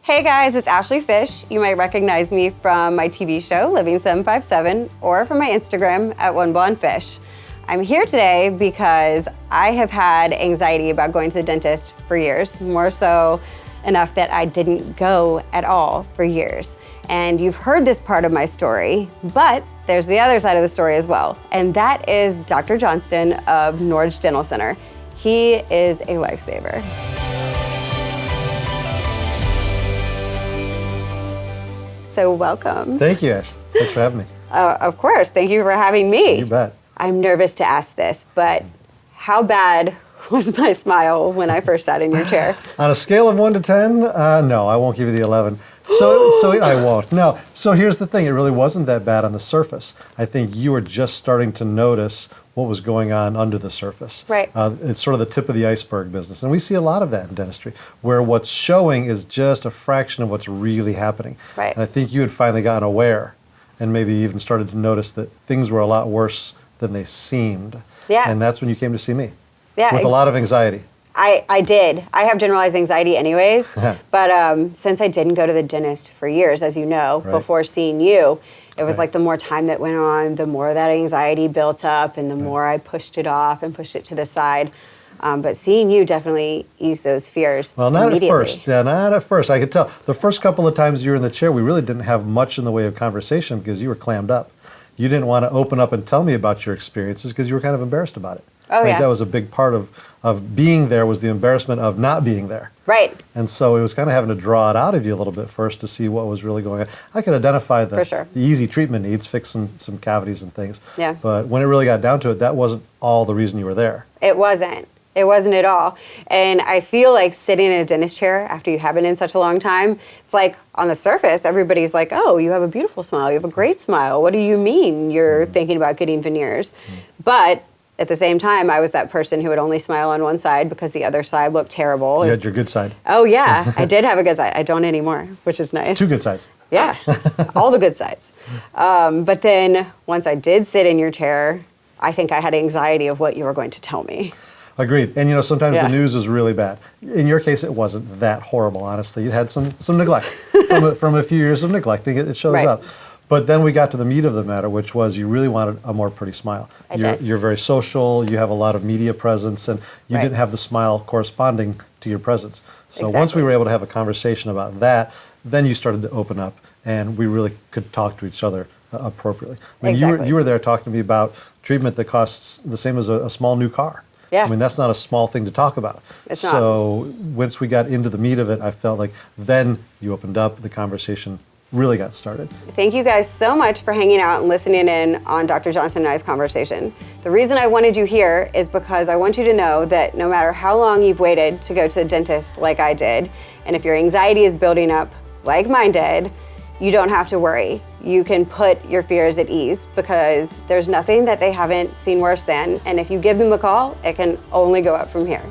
Hey guys, it's Ashely Fish. You might recognize me from my TV show, Living 757, or from my Instagram at OneBlondeFish. I'm here today because I have had anxiety about going to the dentist for years, more so enough that I didn't go at all for years. And you've heard this part of my story, but there's the other side of the story as well. And that is Dr. Johnston of Norge Dental Center. He is a lifesaver. So welcome. Thank you, Ash. Thanks for having me. Of course, thank you for having me. You bet. I'm nervous to ask this, but how bad was my smile when I first sat in your chair? On a scale of 1 to 10, no, I won't give you the 11. So I won't. No. So here's the thing. It really wasn't that bad on the surface. I think you were just starting to notice what was going on under the surface. Right. It's sort of the tip of the iceberg business. And we see a lot of that in dentistry, where what's showing is just a fraction of what's really happening. Right. And I think you had finally gotten aware and maybe even started to notice that things were a lot worse than they seemed. Yeah. And that's when you came to see me. Yeah. With a lot of anxiety. I did. I have generalized anxiety anyways, but since I didn't go to the dentist for years, as you know, Right. before seeing you, it was Right. like the more time that went on, the more that anxiety built up and the more I pushed it off and pushed it to the side. But seeing you definitely eased those fears. Well, not at immediately. first. Yeah, not at first. I could tell. The first couple of times you were in the chair, we really didn't have much in the way of conversation because you were clammed up. You didn't want to open up and tell me about your experiences because you were kind of embarrassed about it. Oh, I think yeah. that was a big part of being there, was the embarrassment of not being there. Right. And so it was kind of having to draw it out of you a little bit first to see what was really going on. I could identify For sure. the easy treatment needs, fix some cavities and things. Yeah. But when it really got down to it, that wasn't all the reason you were there. It wasn't. It wasn't at all. And I feel like sitting in a dentist chair after you have been in such a long time, it's like on the surface, everybody's like, oh, you have a beautiful smile. You have a great smile. What do you mean you're thinking about getting veneers? But at the same time, I was that person who would only smile on one side because the other side looked terrible. You had your good side. Oh, yeah. I did have a good side. I don't anymore, which is nice. 2 good sides. Yeah, all the good sides. But then once I did sit in your chair, I think I had anxiety of what you were going to tell me. Agreed. And sometimes Yeah. the news is really bad. In your case, it wasn't that horrible, honestly. You had some neglect from a few years of neglecting it. It shows Right. up. But then we got to the meat of the matter, which was you really wanted a more pretty smile. I did. You're very social. You have a lot of media presence, and you Right. didn't have the smile corresponding to your presence. So once Exactly. we were able to have a conversation about that, then you started to open up, and we really could talk to each other appropriately. I mean, Exactly. you were there talking to me about treatment that costs the same as a small new car. Yeah. I mean, that's not a small thing to talk about. It's not. So once we got into the meat of it, I felt like then you opened up, the conversation really got started. Thank you guys so much for hanging out and listening in on Dr. Johnston and I's conversation. The reason I wanted you here is because I want you to know that no matter how long you've waited to go to the dentist like I did, and if your anxiety is building up like mine did, you don't have to worry. You can put your fears at ease because there's nothing that they haven't seen worse than, and if you give them a call, it can only go up from here.